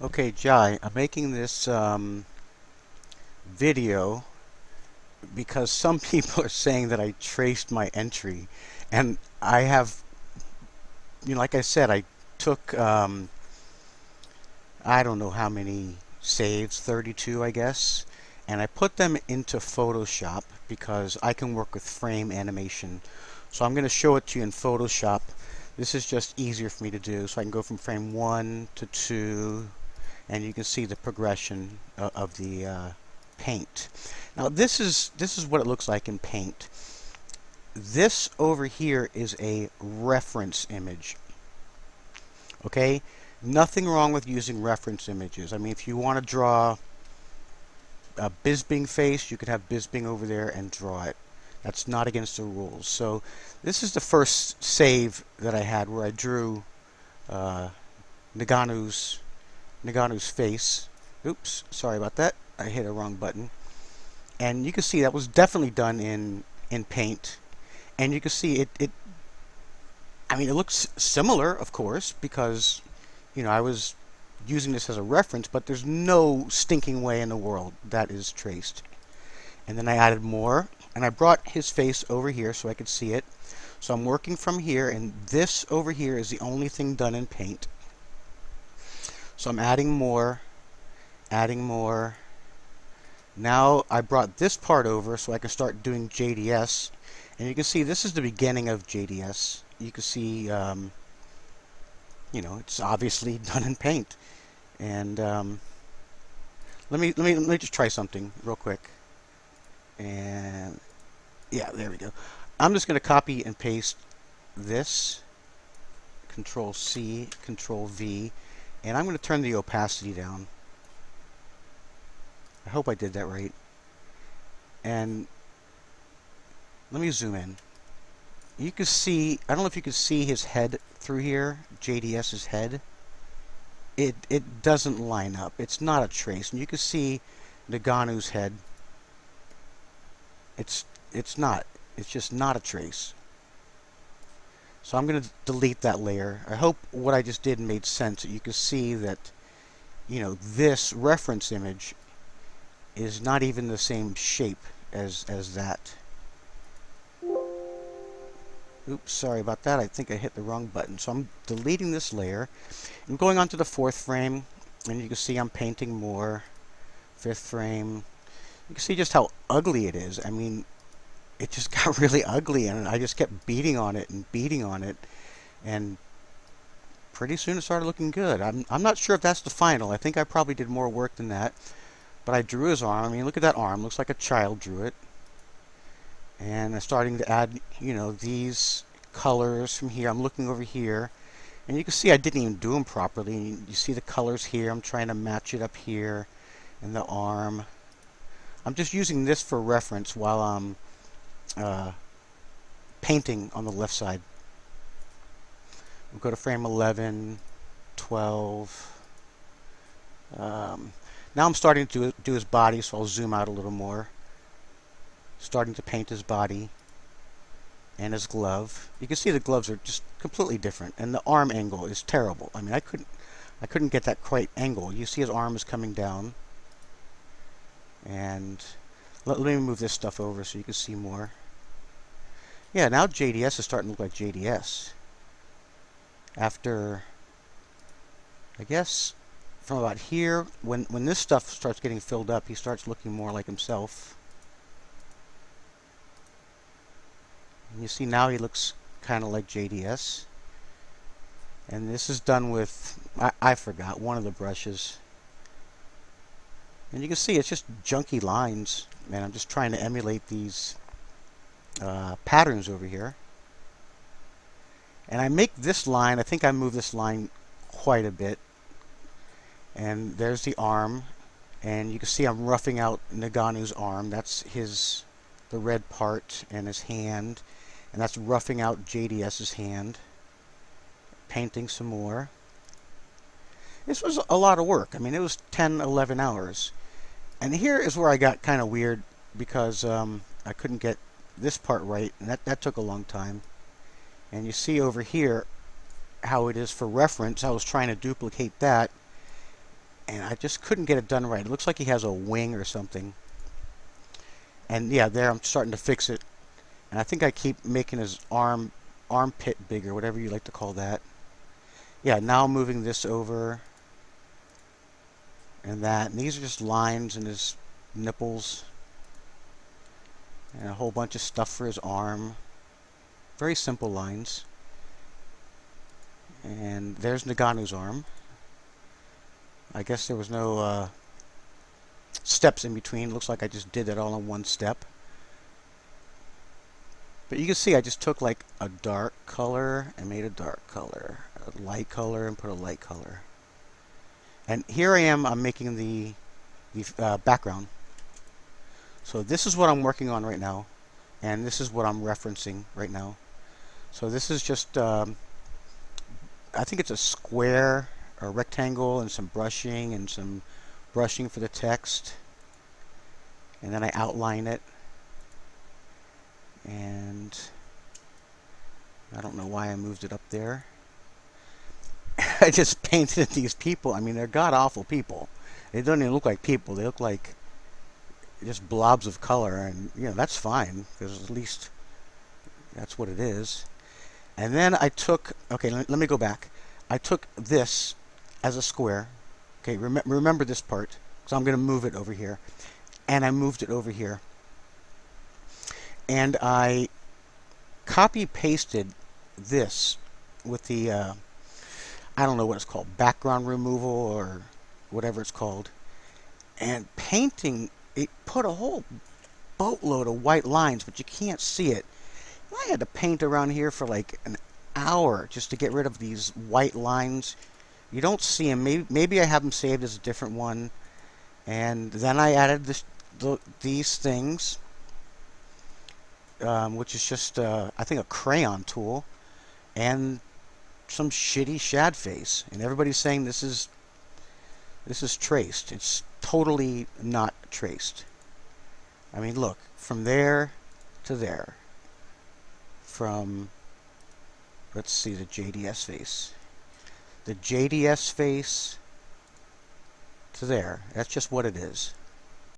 Okay, Jai, I'm making this video because some people are saying that I traced my entry, and I have, like I said, I took I don't know how many saves, 32, I guess, and I put them into Photoshop because I can work with frame animation. So I'm going to show it to you in Photoshop. This is just easier for me to do, so I can go from frame 1 to 2, and you can see the progression of the paint. Now this is what it looks like in paint. This over here is a reference image. Okay? Nothing wrong with using reference images. I mean, if you want to draw a Bisbing face, you could have Bisbing over there and draw it. That's not against the rules. So this is the first save that I had where I drew Naganu's face. Oops, sorry about that. I hit a wrong button. And you can see that was definitely done in paint. And you can see it I mean, it looks similar, of course, because I was using this as a reference, but there's no stinking way in the world that is traced. And then I added more, and I brought his face over here so I could see it. So I'm working from here, and this over here is the only thing done in paint. So I'm adding more, adding more. Now I brought this part over so I can start doing JDS. And you can see this is the beginning of JDS. You can see, it's obviously done in paint. And let me just try something real quick. And yeah, there we go. I'm just going to copy and paste this. Control C, Control V, and I'm going to turn the opacity down. I hope I did that right. And let me zoom in. You can see, I don't know if you can see his head through here, JDS's head. It doesn't line up. It's not a trace. And you can see Naganu's head. It's not. It's just not a trace. So I'm going to delete that layer. I hope what I just did made sense. You can see that, this reference image is not even the same shape as that. Oops, sorry about that. I think I hit the wrong button. So I'm deleting this layer. I'm going on to the 4th frame, and you can see I'm painting more. 5th frame. You can see just how ugly it is. I mean, it just got really ugly, and I just kept beating on it and beating on it, and pretty soon it started looking good. I'm not sure if that's the final. I think I probably did more work than that, but I drew his arm. I mean, look at that arm. Looks like a child drew it. And I'm starting to add, these colors from here. I'm looking over here, and you can see I didn't even do them properly. You see the colors here. I'm trying to match it up here, and the arm. I'm just using this for reference while I'm painting on the left side. We'll go to frame 11, 12. Now I'm starting to do his body, so I'll zoom out a little more. Starting to paint his body and his glove. You can see the gloves are just completely different, and the arm angle is terrible. I mean, I couldn't get that quite angle. You see his arm is coming down. And let me move this stuff over so you can see more. Yeah, now JDS is starting to look like JDS. After, I guess, from about here, when this stuff starts getting filled up, he starts looking more like himself. And you see now he looks kind of like JDS. And this is done with, I forgot, one of the brushes. And you can see it's just junky lines. And I'm just trying to emulate these patterns over here. And I make this line, I think I move this line quite a bit. And there's the arm. And you can see I'm roughing out Naganu's arm. That's the red part and his hand. And that's roughing out JDS's hand. Painting some more. This was a lot of work. I mean, it was 10, 11 hours. And here is where I got kind of weird because I couldn't get this part right, and that took a long time. And you see over here how it is for reference. I was trying to duplicate that, and I just couldn't get it done right. It looks like he has a wing or something. And yeah, there I'm starting to fix it. And I think I keep making his armpit bigger, whatever you like to call that. Yeah, now I'm moving this over and that. And these are just lines in his nipples. And a whole bunch of stuff for his arm. Very simple lines. And there's Naganu's arm. I guess there was no steps in between. Looks like I just did that all in one step. But you can see I just took like a dark color and made a dark color, a light color and put a light color. And here I am, I'm making the background. So this is what I'm working on right now, and this is what I'm referencing right now. So this is just, I think it's a square or rectangle and some brushing for the text. And then I outline it. And I don't know why I moved it up there. I just painted these people. I mean, they're god-awful people. They don't even look like people. They look like just blobs of color. And, you know, that's fine, because at least that's what it is. And then I took, okay, let me go back. I took this as a square. Okay, remember this part, because I'm going to move it over here. And I moved it over here. And I copy-pasted this with the, I don't know what it's called, background removal or whatever it's called. And painting, it put a whole boatload of white lines, but you can't see it. I had to paint around here for like an hour just to get rid of these white lines. You don't see them. Maybe I have them saved as a different one. And then I added these things. Which is just, I think, a crayon tool, and some shitty shad face. And everybody's saying this is traced. It's totally not traced. I mean, look, from there to there. From, let's see, the JDS face. The JDS face to there. That's just what it is.